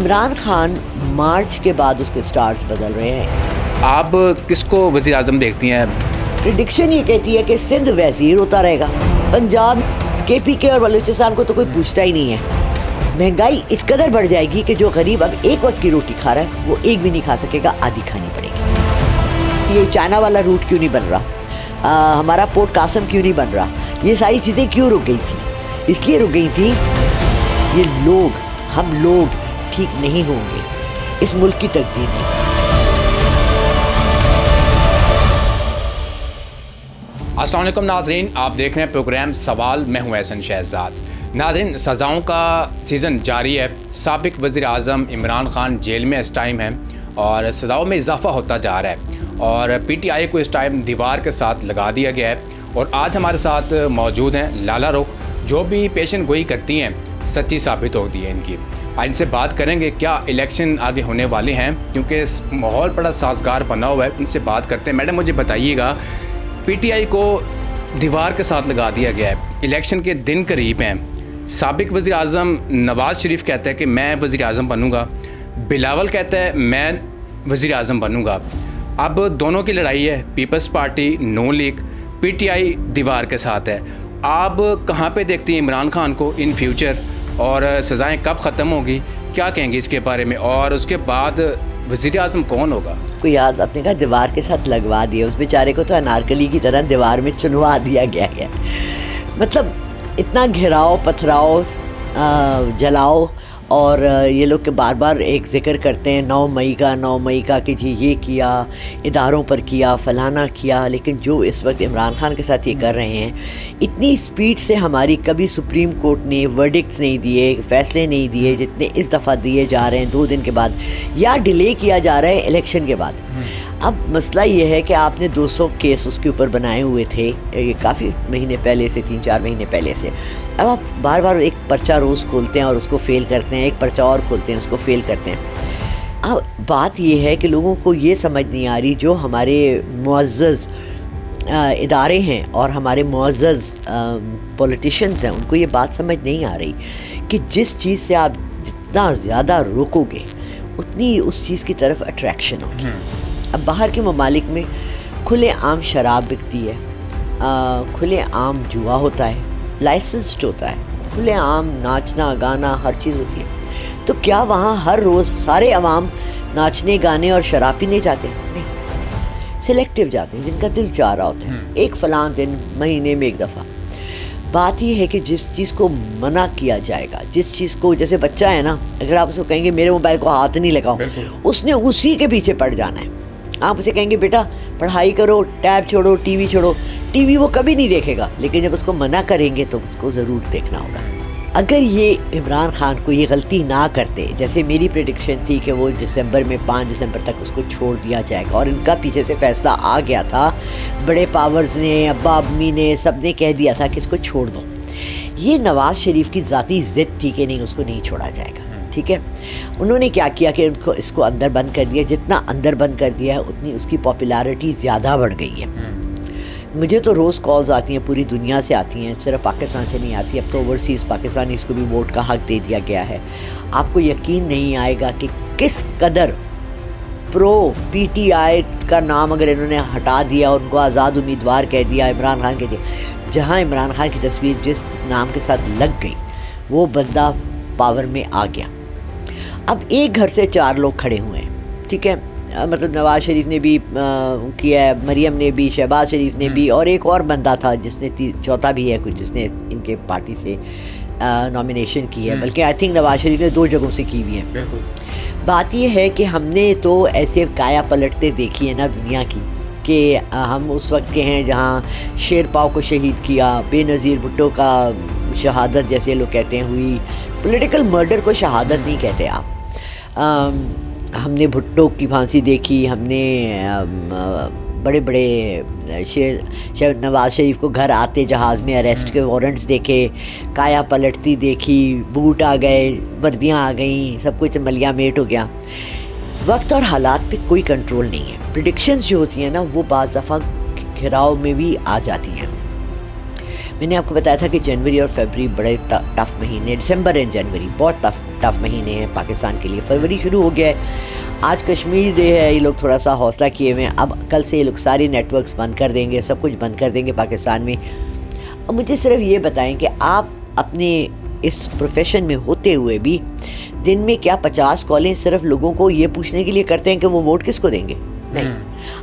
عمران خان مارچ کے بعد اس کے سٹارز بدل رہے ہیں. آپ کس کو وزیر اعظم دیکھتی ہیں؟ پریڈکشن یہ کہتی ہے کہ سندھ وزیر ہوتا رہے گا. پنجاب KPK اور بلوچستان کو تو کوئی پوچھتا ہی نہیں ہے. مہنگائی اس قدر بڑھ جائے گی کہ جو غریب اب ایک وقت کی روٹی کھا رہا ہے وہ ایک بھی نہیں کھا سکے گا, آدھی کھانی پڑے گی. یہ چائنا والا روٹ کیوں نہیں بن رہا, ہمارا پورٹ قاسم کیوں نہیں بن رہا, یہ ساری چیزیں کیوں رک گئی تھیں؟ اس لیے رک گئی تھیں یہ لوگ, ہم لوگ ٹھیک نہیں ہوں گے, اس ملک کی تقدیر نہیں. السلام علیکم ناظرین, آپ دیکھ رہے ہیں پروگرام سوال. میں ہوں احسن شہزاد. ناظرین, سزاؤں کا سیزن جاری ہے. سابق وزیر اعظم عمران خان جیل میں اس ٹائم ہیں اور سزاؤں میں اضافہ ہوتا جا رہا ہے اور PTI کو اس ٹائم دیوار کے ساتھ لگا دیا گیا ہے. اور آج ہمارے ساتھ موجود ہیں لالا رخ, جو بھی پیشن گوئی کرتی ہیں سچی ثابت ہوتی ہے ان کی. آج ان سے بات کریں گے کیا الیکشن آگے ہونے والے ہیں, کیونکہ ماحول بڑا سازگار بنا ہوا ہے. ان سے بات کرتے ہیں. میڈم مجھے بتائیے گا, PTI کو دیوار کے ساتھ لگا دیا گیا ہے, الیکشن کے دن قریب ہیں. سابق وزیر اعظم نواز شریف کہتا ہے کہ میں وزیر اعظم بنوں گا, بلاول کہتا ہے میں وزیر اعظم بنوں گا. اب دونوں کی لڑائی ہے, پیپلز پارٹی نون لیگ, PTI دیوار کے ساتھ ہے. آپ کہاں پہ دیکھتی ہیں عمران خان کو ان فیوچر, اور سزائیں کب ختم ہوگی, کیا کہیں گے اس کے بارے میں, اور اس کے بعد وزیر اعظم کون ہوگا؟ کو یاد اپنے کہا دیوار کے ساتھ لگوا دیا, اس بیچارے کو تو انارکلی کی طرح دیوار میں چنوا دیا گیا ہے. مطلب اتنا گھراؤ, پتھراؤ, جلاؤ, اور یہ لوگ کہ بار بار ایک ذکر کرتے ہیں 9 مئی کا کہ جی یہ کیا, اداروں پر کیا, فلانا کیا. لیکن جو اس وقت عمران خان کے ساتھ یہ کر رہے ہیں, اتنی سپیڈ سے ہماری کبھی سپریم کورٹ نے ورڈکٹس نہیں دیے, فیصلے نہیں دیے جتنے اس دفعہ دیے جا رہے ہیں 2 دن کے بعد, یا ڈیلے کیا جا رہا ہے الیکشن کے بعد. اب مسئلہ یہ ہے کہ آپ نے 200 کیس اس کے اوپر بنائے ہوئے تھے, یہ کافی مہینے پہلے سے, 3-4 مہینے پہلے سے. اب آپ بار بار ایک پرچہ روز کھولتے ہیں اور اس کو فیل کرتے ہیں, ایک پرچہ اور کھولتے ہیں اس کو فیل کرتے ہیں. اب بات یہ ہے کہ لوگوں کو یہ سمجھ نہیں آ رہی, جو ہمارے معزز ادارے ہیں اور ہمارے معزز پولیٹیشینز ہیں, ان کو یہ بات سمجھ نہیں آ رہی کہ جس چیز سے آپ جتنا زیادہ روکو گے اتنی اس چیز کی طرف اٹریکشن ہوگی. اب باہر کے ممالک میں کھلے عام شراب بکتی ہے, کھلے عام جوا ہوتا ہے, لائسنسڈ ہوتا ہے, کھلے عام ناچنا گانا ہر چیز ہوتی ہے. تو کیا وہاں ہر روز سارے عوام ناچنے گانے اور شراب پینے جاتے ہیں؟ نہیں, سلیکٹیو جاتے ہیں جن کا دل چاہ رہا ہوتا ہے, ایک فلاں دن مہینے میں ایک دفعہ. بات یہ ہے کہ جس چیز کو منع کیا جائے گا, جس چیز کو, جیسے بچہ ہے نا, اگر آپ اس کو کہیں گے میرے موبائل کو ہاتھ نہیں لگاؤ, اس نے اسی کے پیچھے پڑ جانا ہے. آپ اسے کہیں گے بیٹا پڑھائی کرو, ٹیب چھوڑو, ٹی وی چھوڑو, ٹی وی وہ کبھی نہیں دیکھے گا, لیکن جب اس کو منع کریں گے تو اس کو ضرور دیکھنا ہوگا. اگر یہ عمران خان کو یہ غلطی نہ کرتے, جیسے میری پریڈکشن تھی کہ وہ دسمبر میں 5 دسمبر تک اس کو چھوڑ دیا جائے گا, اور ان کا پیچھے سے فیصلہ آ گیا تھا, بڑے پاورز نے, ابا امی نے, سب نے کہہ دیا تھا کہ اس کو چھوڑ دو. یہ نواز شریف کی ذاتی ضد تھی کہ نہیں اس کو نہیں چھوڑا جائے گا. ٹھیک ہے, انہوں نے کیا کیا کہ اس کو اندر بند کر دیا. جتنا اندر بند کر دیا ہے اتنی اس کی پاپولیرٹی زیادہ بڑھ گئی ہے. مجھے تو روز کالز آتی ہیں, پوری دنیا سے آتی ہیں, صرف پاکستان سے نہیں آتی. اب تو اوورسیز پاکستانیز کو بھی ووٹ کا حق دے دیا گیا ہے. آپ کو یقین نہیں آئے گا کہ کس قدر پرو PTI کا نام اگر انہوں نے ہٹا دیا, ان کو آزاد امیدوار کہہ دیا, عمران خان کہہ دیا, جہاں عمران خان کی تصویر جس نام کے ساتھ لگ گئی وہ بندہ پاور میں آ گیا. اب ایک گھر سے 4 لوگ کھڑے ہوئے ہیں. ٹھیک ہے, مطلب نواز شریف نے بھی کیا ہے, مریم نے بھی, شہباز شریف نے بھی, اور ایک اور بندہ تھا جس نے چوتھا بھی ہے کچھ, جس نے ان کے پارٹی سے نامینیشن کی ہے, بلکہ آئی تھنک نواز شریف نے 2 جگہوں سے کی ہوئی ہیں. بات یہ ہے کہ ہم نے تو ایسے کایا پلٹتے دیکھی ہے نا دنیا کی, کہ ہم اس وقت کے ہیں جہاں شیر پاؤ کو شہید کیا, بے نظیر بھٹو کا شہادت جیسے لوگ کہتے ہیں ہوئی. پولیٹیکل مرڈر کو شہادت نہیں کہتے آپ. ہم نے بھٹو کی پھانسی دیکھی, ہم نے بڑے بڑے نواز شریف کو گھر آتے جہاز میں اریسٹ کے وارنٹس دیکھے, کایا پلٹتی دیکھی, بوٹ آ گئے, وردیاں آ گئیں, سب کچھ ملیا میٹ ہو گیا. وقت اور حالات پہ کوئی کنٹرول نہیں ہے. پریڈکشنز جو ہوتی ہیں نا وہ بعض دفعہ گھراؤ میں بھی آ جاتی ہیں. میں نے آپ کو بتایا تھا کہ جنوری اور فیبری بڑے ٹف مہینے، دسمبر اینڈ جنوری بہت ٹف مہینے ہیں پاکستان کے لیے. فروری شروع ہو گیا ہے، آج کشمیر ڈے ہے، یہ لوگ تھوڑا سا حوصلہ کیے ہوئے ہیں. اب کل سے یہ لوگ سارے نیٹ ورکس بند کر دیں گے، سب کچھ بند کر دیں گے پاکستان میں. اب مجھے صرف یہ بتائیں کہ آپ اپنے اس پروفیشن میں ہوتے ہوئے بھی دن میں کیا 50 کالیں صرف لوگوں کو یہ پوچھنے کے لیے کرتے ہیں کہ وہ ووٹ کس کو دیں گے؟ نہیں،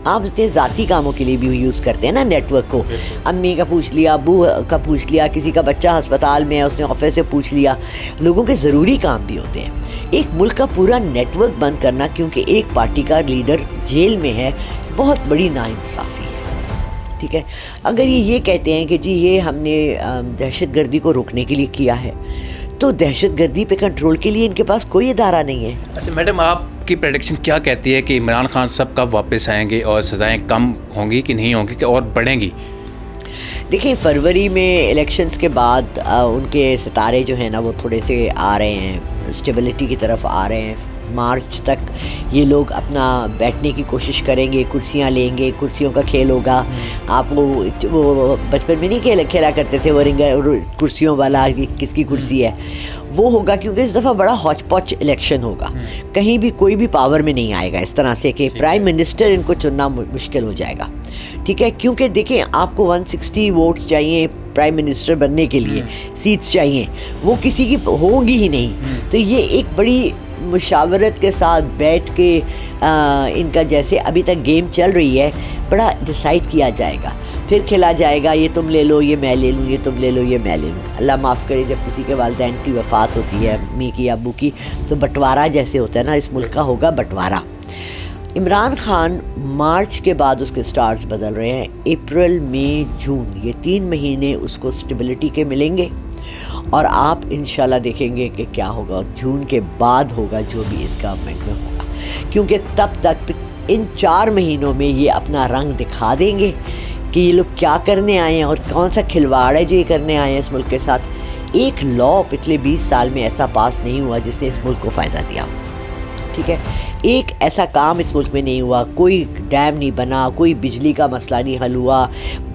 آپ اتنے ذاتی کاموں کے لیے بھی یوز کرتے ہیں نا نیٹ ورک کو. امی کا پوچھ لیا، ابو کا پوچھ لیا، کسی کا بچہ ہسپتال میں ہے اس نے آفس سے پوچھ لیا. لوگوں کے ضروری کام بھی ہوتے ہیں. ایک ملک کا پورا نیٹ ورک بند کرنا کیونکہ ایک پارٹی کا لیڈر جیل میں ہے، بہت بڑی ناانصافی ہے. ٹھیک ہے، اگر یہ کہتے ہیں کہ جی یہ ہم نے دہشت گردی کو روکنے کے لیے کیا ہے، تو دہشت گردی پہ کنٹرول کے لیے ان کے پاس کوئی ادارہ نہیں ہے. اچھا میڈم، آپ کی پریڈکشن کیا کہتی ہے کہ عمران خان سب کب واپس آئیں گے اور سزائیں کم ہوں گی کہ نہیں ہوں گی کہ اور بڑھیں گی؟ دیکھیں، فروری میں الیکشنز کے بعد ان کے ستارے جو ہیں نا وہ تھوڑے سے آ رہے ہیں، اسٹیبلٹی کی طرف آ رہے ہیں. مارچ تک یہ لوگ اپنا بیٹھنے کی کوشش کریں گے، کرسیاں لیں گے، کرسیوں کا کھیل ہوگا. آپ وہ بچپن میں نہیں کھیلا کرتے تھے وہ کرسیوں والا، کس کی کرسی ہے، وہ ہوگا. کیونکہ اس دفعہ بڑا ہاچ پاچ الیکشن ہوگا، کہیں بھی کوئی بھی پاور میں نہیں آئے گا اس طرح سے کہ پرائم منسٹر ان کو چننا مشکل ہو جائے گا. ٹھیک ہے، کیونکہ دیکھیں آپ کو 160 ووٹس چاہیے پرائم منسٹر بننے کے لیے، سیٹس چاہیے، وہ کسی کی ہوں گی ہی نہیں. تو یہ ایک بڑی مشاورت کے ساتھ بیٹھ کے ان کا جیسے ابھی تک گیم چل رہی ہے بڑا ڈیسائیڈ کیا جائے گا، پھر کھیلا جائے گا یہ تم لے لو، یہ میں لے لوں، یہ تم لے لو، یہ میں لے لوں. اللہ معاف کرے، جب کسی کے والدین کی وفات ہوتی ہے، امی کی، ابو کی، تو بٹوارہ جیسے ہوتا ہے نا، اس ملک کا ہوگا بٹوارہ. عمران خان مارچ کے بعد اس کے سٹارز بدل رہے ہیں. اپریل، مئی، جون، یہ 3 مہینے اس کو اسٹیبلٹی کے ملیں گے اور آپ انشاءاللہ دیکھیں گے کہ کیا ہوگا. جون کے بعد ہوگا جو بھی اس گورنمنٹ میں ہوگا، کیونکہ تب تک ان 4 مہینوں میں یہ اپنا رنگ دکھا دیں گے کہ یہ لوگ کیا کرنے آئے ہیں اور کون سا کھلواڑ ہے جو یہ کرنے آئے ہیں اس ملک کے ساتھ. ایک لا پچھلے 20 سال میں ایسا پاس نہیں ہوا جس نے اس ملک کو فائدہ دیا. ٹھیک ہے، ایک ایسا کام اس ملک میں نہیں ہوا، کوئی ڈیم نہیں بنا، کوئی بجلی کا مسئلہ نہیں حل ہوا.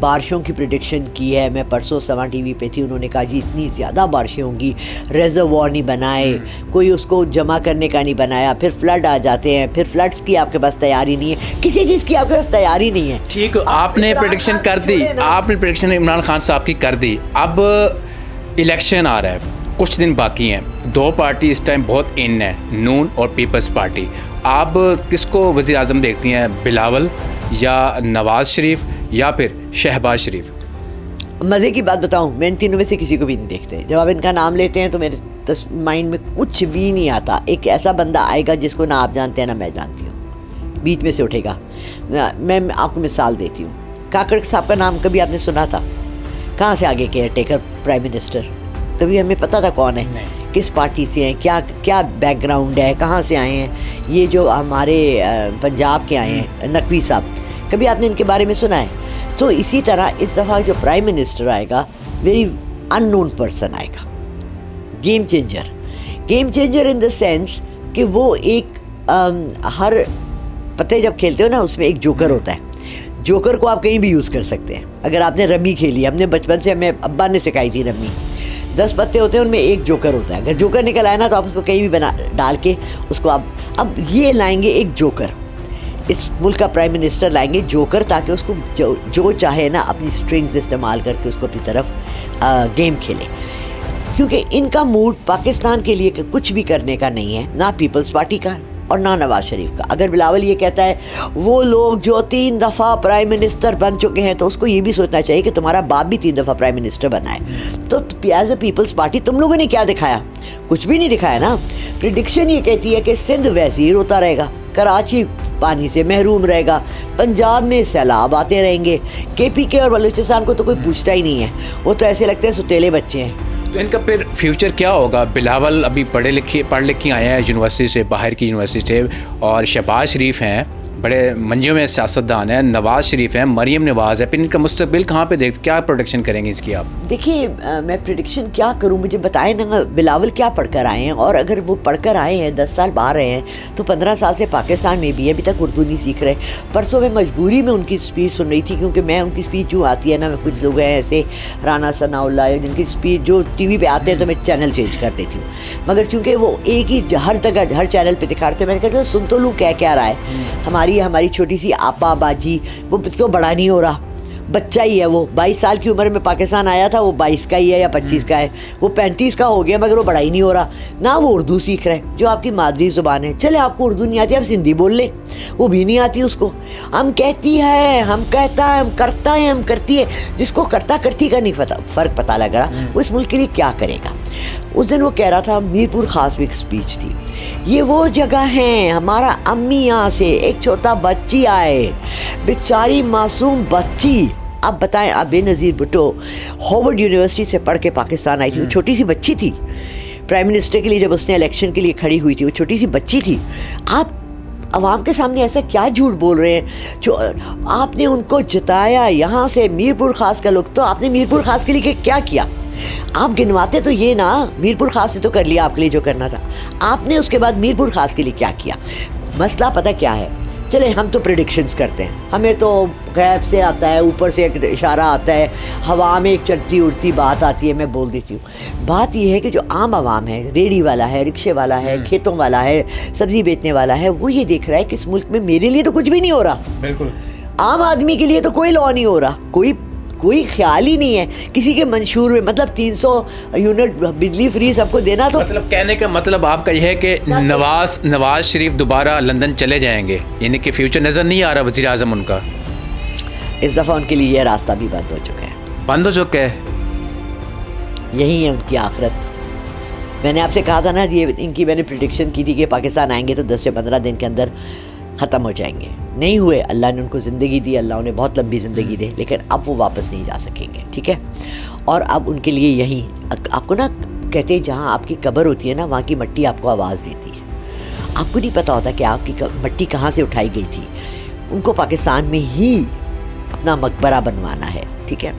بارشوں کی پریڈکشن کی ہے، میں پرسوں سوا ٹی وی پہ تھی، انہوں نے کہا جی اتنی زیادہ بارشیں ہوں گی، ریزروار نہیں بنائے، کوئی اس کو جمع کرنے کا نہیں بنایا، پھر فلڈ آ جاتے ہیں، پھر فلڈس کی آپ کے پاس تیاری نہیں ہے، کسی چیز کی آپ کے پاس تیاری نہیں ہے. ٹھیک، آپ نے پریڈکشن کر دی، آپ نے پریڈکشن عمران خان صاحب کی کر دی. اب الیکشن آ رہا ہے، کچھ دن باقی ہیں. 2 پارٹی اس ٹائم بہت ان ہے، نون اور پیپلز پارٹی. آپ کس کو وزیر اعظم دیکھتی ہیں، بلاول یا نواز شریف یا پھر شہباز شریف؟ مزے کی بات بتاؤں، میں ان تینوں میں سے کسی کو بھی نہیں دیکھتے. جب آپ ان کا نام لیتے ہیں تو میرے مائنڈ میں کچھ بھی نہیں آتا. ایک ایسا بندہ آئے گا جس کو نہ آپ جانتے ہیں نہ میں جانتی ہوں، بیچ میں سے اٹھے گا. میں آپ کو مثال دیتی ہوں، کاکڑ صاحب کا نام کبھی آپ نے سنا تھا؟ کہاں سے آگے کیئر ٹیکر پرائم منسٹر؟ کبھی ہمیں پتہ تھا کون ہے، کس پارٹی سے ہیں، کیا بیک گراؤنڈ ہے، کہاں سے آئے ہیں. یہ جو ہمارے پنجاب کے آئے ہیں نقوی صاحب، کبھی آپ نے ان کے بارے میں سنا ہے؟ تو اسی طرح اس دفعہ جو پرائم منسٹر آئے گا ویری ان نون پرسن آئے گا، game changer in the sense کہ وہ ایک ہر پتے جب کھیلتے ہو نا اس میں ایک جوکر ہوتا ہے. جوکر کو آپ کہیں بھی یوز کر سکتے ہیں. اگر آپ نے رمی کھیلی، ہم نے بچپن سے، ہمیں ابا نے سکھائی تھی رمی، 10 پتے ہوتے ہیں ان میں ایک جوکر ہوتا ہے. اگر جوکر نکل آئے نا تو آپ اس کو کہیں بھی ڈال کے اس کو اب یہ لائیں گے ایک جوکر، اس ملک کا پرائم منسٹر لائیں گے جوکر، تاکہ اس کو جو چاہے نا اپنی سٹرنگز استعمال کر کے اس کو اپنی طرف گیم کھیلے. کیونکہ ان کا موڈ پاکستان کے لیے کچھ بھی کرنے کا نہیں ہے، نہ پیپلز پارٹی کا اور نہ نواز شریف کا. اگر بلاول یہ کہتا ہے وہ لوگ جو 3 دفعہ پرائم منسٹر بن چکے ہیں، تو اس کو یہ بھی سوچنا چاہیے کہ تمہارا باپ بھی 3 دفعہ پرائم منسٹر بنا ہے. تو ایز اے پیپلز پارٹی تم لوگوں نے کیا دکھایا؟ کچھ بھی نہیں دکھایا نا. پریڈکشن یہ کہتی ہے کہ سندھ وزیر ہوتا رہے گا، کراچی پانی سے محروم رہے گا، پنجاب میں سیلاب آتے رہیں گے، KPK اور بلوچستان کو تو کوئی پوچھتا ہی نہیں ہے، وہ تو ایسے لگتے ہیں ستیلے بچے ہیں. تو ان کا پھر فیوچر کیا ہوگا؟ بلاول ابھی پڑھ لکھی آئے ہیں یونیورسٹی سے، باہر کی یونیورسٹی سے، اور شہباز شریف ہیں بڑے منجوں میں سیاستدان ہیں, نواز شریف ہیں, مریم نواز ہے, پھر ان کا مستقبل کہاں پہ کیا پروڈکشن کریں گے اس کی آپ؟ دیکھیے میں پریڈکشن کیا کروں, مجھے بتائیں نا بلاول کیا پڑھ کر آئے ہیں, اور اگر وہ پڑھ کر آئے ہیں 10 سال باہر رہے ہیں تو 15 سال سے پاکستان میں بھی ہے, ابھی تک اردو نہیں سیکھ رہے. پرسوں میں مجبوری میں ان کی اسپیچ سن رہی تھی, کیونکہ میں ان کی اسپیچ جو آتی ہے نا, کچھ لوگ ہیں ایسے رانا ثناء اللہ جن کی اسپیچ جو ٹی وی پہ آتے ہیں تو میں چینل چینج کر دیتی ہوں, مگر چونکہ وہ ایک ہی ہر جگہ ہر چینل پہ دکھاتے ہیں, میں نے کہا سن تو لوں کیا رہا ہے. ہماری چھوٹی سی آپا باجی, وہ تو بڑا نہیں ہو رہا, بچہ ہی ہے, وہ 22 سال کی عمر میں پاکستان آیا تھا, وہ 22 کا ہی ہے یا 25 کا ہے, وہ 35 کا ہو گیا, مگر وہ بڑا ہی نہیں ہو رہا, نہ وہ اردو سیکھ رہے جو آپ کی مادری زبان ہے. چلے آپ کو اردو نہیں آتی, آپ سندھی بول لیں, وہ بھی نہیں آتی اس کو. ہم کہتی ہے, ہم کہتا ہے, ہم کرتا ہے, ہم کرتی ہے. جس کو کرتا کرتی کا نہیں فرق پتہ لگ رہا, وہ اس ملک کے لیے کیا کرے گا. اس دن وہ کہہ رہا تھا, میر پور خاص میں ایک اسپیچ تھی, یہ وہ جگہ ہیں, ہمارا امی یہاں سے ایک چھوٹا بچی آئے, بیچاری معصوم بچی. اب بتائیں, آپ بے نظیر بھٹو ہارورڈ یونیورسٹی سے پڑھ کے پاکستان آئی تھی, وہ چھوٹی سی بچی تھی, پرائم منسٹر کے لیے جب اس نے الیکشن کے لیے کھڑی ہوئی تھی, وہ چھوٹی سی بچی تھی. آپ عوام کے سامنے ایسا کیا جھوٹ بول رہے ہیں جو آپ نے ان کو جتایا یہاں سے میر پور خاص کا لوگ, تو آپ نے میر پور خاص کے لیے کیا کیا؟ آپ گنواتے تو یہ نا, میر پور خاص نے تو کر لیا آپ کے لیے جو کرنا تھا, آپ نے اس کے بعد میر پور خاص کے لیے کیا کیا؟ مسئلہ پتہ کیا ہے, چلے ہم تو پریڈکشنز کرتے ہیں, ہمیں تو غیب سے آتا ہے, اوپر سے ایک اشارہ آتا ہے, ہوا میں ایک چلتی اڑتی بات آتی ہے, میں بول دیتی ہوں. بات یہ ہے کہ جو عام عوام ہے, ریڑھی والا ہے, رکشے والا ہے, کھیتوں والا ہے, سبزی بیچنے والا ہے, وہ یہ دیکھ رہا ہے کہ اس ملک میں میرے لیے تو کچھ بھی نہیں ہو رہا. بالکل عام آدمی کے لیے تو کوئی لا نہیں ہو رہا, کوئی خیال ہی نہیں ہے کسی کے منشور میں. مطلب 300 یونٹ بجلی فری سب کو دینا, تو مطلب کہنے کا مطلب آپ کا یہ ہے کہ نواز شریف دوبارہ لندن چلے جائیں گے, یعنی کہ فیوچر نظر نہیں آ رہا وزیر اعظم ان کا. اس دفعہ ان کے لیے یہ راستہ بھی بند ہو چکا ہے. بند ہو چکا ہے, یہی ہے ان کی آخرت. میں نے آپ سے کہا تھا نا, یہ ان کی میں نے پریڈکشن کی تھی کہ پاکستان آئیں گے تو 10 سے 15 دن کے اندر ختم ہو جائیں گے. نہیں ہوئے, اللہ نے ان کو زندگی دی, اللہ انہیں بہت لمبی زندگی دے, لیکن اب وہ واپس نہیں جا سکیں گے. ٹھیک ہے, اور اب ان کے لیے یہیں آپ کو نا کہتے ہیں جہاں آپ کی قبر ہوتی ہے نا, وہاں کی مٹی آپ کو آواز دیتی ہے. آپ کو نہیں پتہ ہوتا کہ آپ کی مٹی کہاں سے اٹھائی گئی تھی. ان کو پاکستان میں ہی اپنا مقبرہ بنوانا ہے. ٹھیک ہے,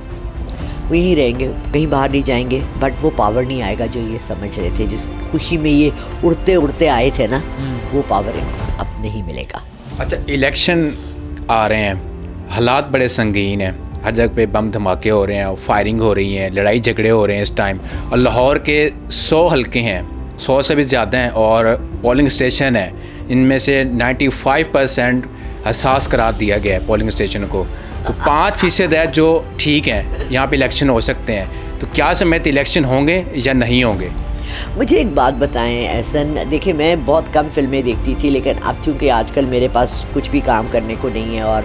وہ یہیں رہیں گے, کہیں باہر نہیں جائیں گے, بٹ وہ پاور نہیں آئے گا جو یہ سمجھ رہے تھے, جس خوشی میں یہ اڑتے اڑتے آئے تھے نا, وہ پاور اب نہیں ملے گا. اچھا, الیکشن آ رہے ہیں, حالات بڑے سنگین ہیں, ہر جگہ پہ بم دھماکے ہو رہے ہیں, فائرنگ ہو رہی ہیں, لڑائی جھگڑے ہو رہے ہیں اس ٹائم, اور لاہور کے 100 حلقے ہیں, 100 سے بھی زیادہ ہیں, اور پولنگ اسٹیشن ہیں, ان میں سے 95% حساس قرار دیا گیا ہے پولنگ اسٹیشن کو. تو 5% ہے جو ٹھیک ہیں, یہاں پہ الیکشن ہو سکتے ہیں. تو کیا سمجھتے الیکشن ہوں گے یا نہیں ہوں گے؟ مجھے ایک بات بتائیں احسن, دیکھیں میں بہت کم فلمیں دیکھتی تھی, لیکن اب چونکہ آج کل میرے پاس کچھ بھی کام کرنے کو نہیں ہے, اور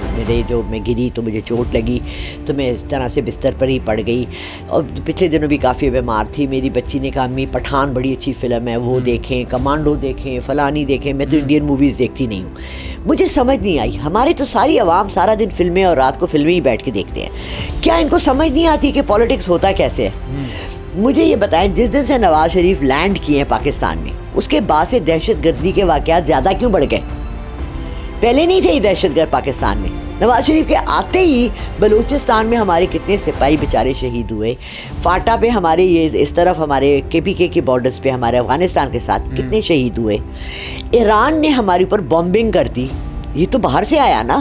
میں گری تو مجھے چوٹ لگی, تو میں اس طرح سے بستر پر ہی پڑ گئی, اور پچھلے دنوں بھی کافی بیمار تھی. میری بچی نے کہا امی پٹھان بڑی اچھی فلم ہے, وہ دیکھیں, کمانڈو دیکھیں, فلانی دیکھیں. میں تو انڈین موویز دیکھتی نہیں ہوں, مجھے سمجھ نہیں آئی. ہمارے تو ساری عوام سارا دن فلمیں اور رات کو فلمیں ہی بیٹھ کے دیکھتے ہیں, کیا ان کو سمجھ نہیں آتی کہ پالیٹکس ہوتا کیسے ہے؟ مجھے یہ بتائیں, جس دن سے نواز شریف لینڈ کیے ہیں پاکستان میں, اس کے بعد سے دہشت گردی کے واقعات زیادہ کیوں بڑھ گئے؟ پہلے نہیں تھے دہشت گرد پاکستان میں. نواز شریف کے آتے ہی بلوچستان میں ہمارے کتنے سپاہی بیچارے شہید ہوئے, فاٹا پہ ہمارے یہ اس طرف ہمارے KPK کے بارڈرز پہ ہمارے افغانستان کے ساتھ کتنے شہید ہوئے. ایران نے ہمارے اوپر بمبنگ کر دی, یہ تو باہر سے آیا نا.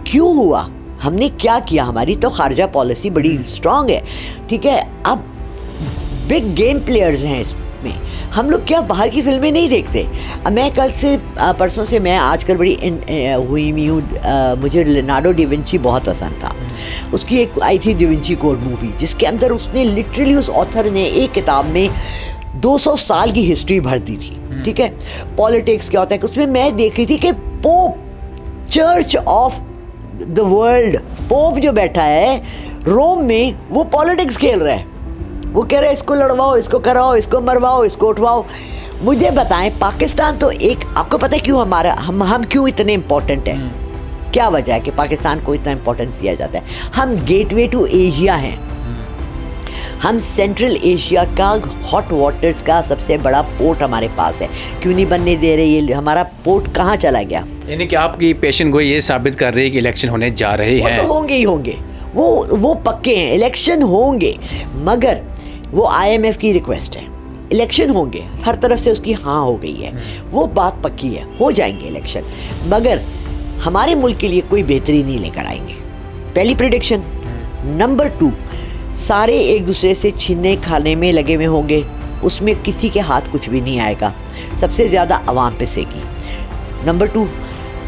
کیوں ہوا؟ ہم نے کیا کیا؟ ہماری تو خارجہ پالیسی بڑی اسٹرانگ ہے. ٹھیک ہے, اب بگ گیم پلیئرز ہیں اس میں, ہم لوگ کیا باہر کی فلمیں نہیں دیکھتے؟ میں کل سے پرسوں سے میں آج کل بڑی ہوئی ہوں, مجھے لیونارڈو ڈی ونچی بہت پسند تھا. اس کی ایک آئی تھی ڈی ونچی کوڈ مووی, جس کے اندر اس نے لٹرلی اس آتھر نے ایک کتاب میں 200 سال کی ہسٹری بھر دی تھی. ٹھیک ہے, پالیٹکس کیا ہوتا ہے, اس میں دیکھ رہی تھی کہ pope, church of the world, pope جو بیٹھا ہے روم میں, وہ پالیٹکس کھیل رہا ہے. وہ کہہ رہے ہیں اس کو لڑواؤ, اس کو کراؤ, اس کو مرواؤ, اس کو اٹھواؤ. مجھے بتائیں پاکستان تو ایک, آپ کو پتہ ہے کیوں ہم کیوں اتنے امپورٹنٹ ہیں؟ کیا وجہ ہے کہ پاکستان کو اتنا امپورٹنس دیا جاتا ہے؟ ہم گیٹ وے ٹو ایشیا ہیں. ہم سینٹرل ایشیا کا ہاٹ واٹرز کا سب سے بڑا پورٹ ہمارے پاس ہے, کیوں نہیں بننے دے رہے؟ یہ ہمارا پورٹ کہاں چلا گیا؟ یعنی کہ آپ کی پیشن گوئی یہ ثابت کر رہی ہے کہ الیکشن ہونے جا رہے ہیں. ہوں گے ہی ہوں گے, وہ پکے ہیں, الیکشن ہوں گے, مگر وہ IMF کی ریکویسٹ ہے, الیکشن ہوں گے, ہر طرف سے اس کی ہاں ہو گئی ہے, وہ بات پکی ہے, ہو جائیں گے الیکشن, مگر ہمارے ملک کے لیے کوئی بہتری نہیں لے کر آئیں گے. پہلی پریڈکشن. نمبر 2, سارے ایک دوسرے سے چھیننے کھانے میں لگے ہوئے ہوں گے, اس میں کسی کے ہاتھ کچھ بھی نہیں آئے گا, سب سے زیادہ عوام پسے گی. نمبر 2,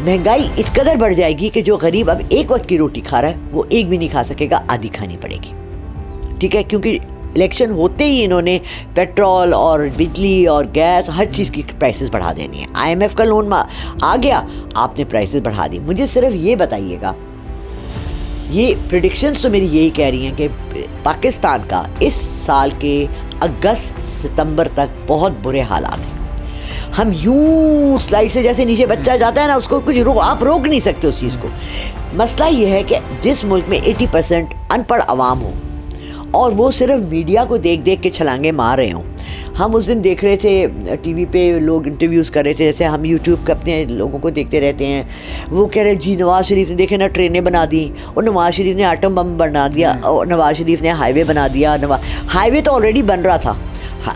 مہنگائی اس قدر بڑھ جائے گی کہ جو غریب اب ایک وقت کی روٹی کھا رہا ہے وہ ایک بھی نہیں کھا سکے گا, آدھی کھانی پڑے گی. ٹھیک ہے, کیونکہ الیکشن ہوتے ہی انہوں نے پیٹرول اور بجلی اور گیس ہر چیز کی پرائسز بڑھا دینی ہے. IMF کا لون آ گیا, آپ نے پرائسز بڑھا دی. مجھے صرف یہ بتائیے گا, یہ پریڈکشنز تو میری یہی کہہ رہی ہیں کہ پاکستان کا اس سال کے اگست ستمبر تک بہت برے حالات ہیں. ہم یوں سلائڈ سے جیسے نیچے بچہ جاتا ہے نا, اس کو کچھ آپ روک نہیں سکتے اس چیز کو. مسئلہ یہ ہے کہ جس ملک میں 80% ان پڑھ عوام ہو اور وہ صرف میڈیا کو دیکھ دیکھ کے چھلانگے مار رہے ہوں. ہم اس دن دیکھ رہے تھے ٹی وی پہ لوگ انٹرویوز کر رہے تھے, جیسے ہم یوٹیوب پہ اپنے لوگوں کو دیکھتے رہتے ہیں, وہ کہہ رہے جی نواز شریف نے دیکھے نا ٹرینیں بنا دی, اور نواز شریف نے ایٹم بم بنا دیا, اور نواز شریف نے ہائی وے بنا دیا. ہائی وے تو آلریڈی بن رہا تھا,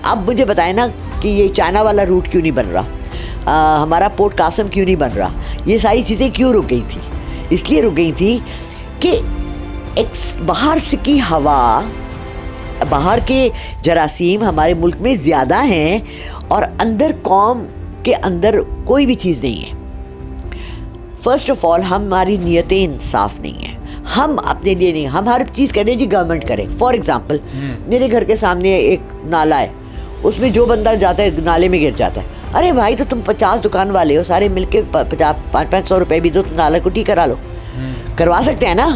اب مجھے بتائیں نا کہ یہ چائنا والا روٹ کیوں نہیں بن رہا, ہمارا پورٹ قاسم کیوں نہیں بن رہا, یہ ساری چیزیں کیوں رک گئی تھی؟ اس لیے رک گئی تھی کہ باہر سے کی ہوا, باہر کے جراثیم ہمارے ملک میں زیادہ ہیں اور اندر قوم کے اندر کوئی بھی چیز نہیں ہے. فرسٹ آف آل ہماری نیتیں صاف نہیں ہیں, ہم اپنے لیے نہیں, ہم ہر چیز کہتے ہیں جی گورنمنٹ کرے. فار ایگزامپل میرے گھر کے سامنے ایک نالا ہے, اس میں جو بندہ جاتا ہے نالے میں گر جاتا ہے. ارے بھائی تو تم 50 دکان والے ہو, سارے مل کے 500 روپے بھی دو تو نالا کو ٹھیک کرا لو. کروا سکتے ہیں نا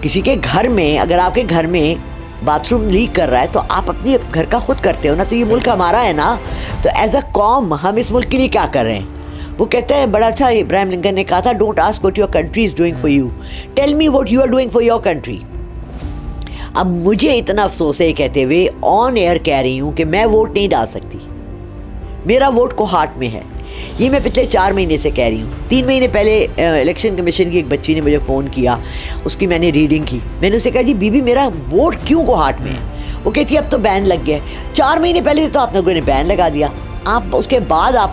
کسی کے گھر میں. اگر آپ کے گھر میں باتھ روم لیک کر رہا ہے تو آپ اپنی گھر کا خود کرتے ہو نا, تو یہ ملک ہمارا ہے نا. تو ایز اے قوم ہم اس ملک کے لیے کیا کر رہے ہیں؟ وہ کہتے ہیں بڑا اچھا, ابراہیم لنکن نے کہا تھا don't ask what your country is doing for you, tell me what you are doing for your country. اب مجھے اتنا افسوس ہے کہتے ہوئے, آن ایئر کہہ رہی ہوں کہ میں ووٹ نہیں ڈال سکتی, میرا ووٹ کو ہارٹ میں ہے. یہ میں پچھلے 4 مہینے سے کہہ رہی ہوں. 3 مہینے پہلے الیکشن کمیشن کی ایک بچی نے مجھے فون کیا, اس کی میں نے ریڈنگ کی. میں نے اسے کہا جی بی بی میرا ووٹ کیوں کو ہارٹ میں ہے؟ وہ کہتی ہے اب تو بین لگ گیا ہے. 4 مہینے پہلے تو آپ لوگوں نے بین لگا دیا, آپ اس کے بعد آپ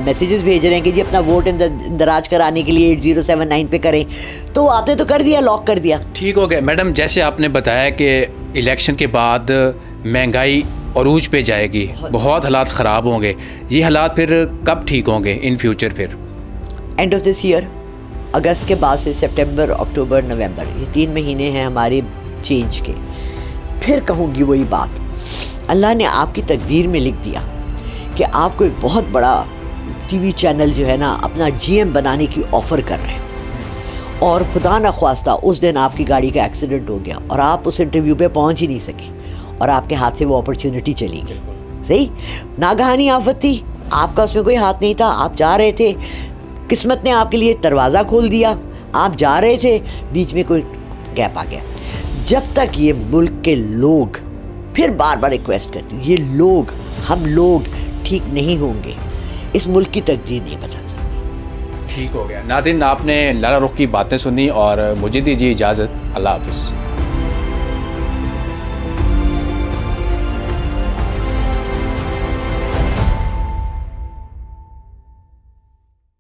میسیجز بھیج رہے ہیں کہ جی اپنا ووٹ اندراج کرانے کے لیے 8079 پہ کریں, تو آپ نے تو کر دیا, لاک کر دیا. ٹھیک ہو گیا. میڈم جیسے آپ نے بتایا کہ الیکشن کے بعد مہنگائی عروج پہ جائے گی, بہت حالات خراب ہوں گے, یہ حالات پھر کب ٹھیک ہوں گے ان فیوچر؟ پھر اینڈ آف دس ایئر, اگست کے بعد سے سپٹمبر, اکتوبر, نومبر, یہ 3 مہینے ہیں ہمارے چینج کے. پھر کہوں گی وہی بات, اللہ نے آپ کی تقدیر میں لکھ دیا کہ آپ کو ایک بہت بڑا ٹی وی چینل جو ہے نا اپنا GM بنانے کی آفر کر رہے ہیں, اور خدا نخواستہ اس دن آپ کی گاڑی کا ایکسیڈنٹ ہو گیا اور آپ اس انٹرویو پہ پہنچ ہی نہیں سکے, اور آپ کے ہاتھ سے وہ اپرچونٹی چلی گئی. صحیح, ناگہانی آفت تھی, آپ کا اس میں کوئی ہاتھ نہیں تھا, آپ جا رہے تھے, قسمت نے آپ کے لیے دروازہ کھول دیا, آپ جا رہے تھے, بیچ میں کوئی گیپ آ گیا. جب تک یہ ملک کے لوگ, پھر بار بار ریکویسٹ کرتی ہوں, یہ لوگ, ہم لوگ ٹھیک نہیں ہوں گے, اس ملک کی تقدیر نہیں بدل سکتی. ٹھیک ہو گیا. ناظرین, آپ نے لالا رخ کی باتیں سنی اور مجھے دیجیے اجازت. اللہ حافظ.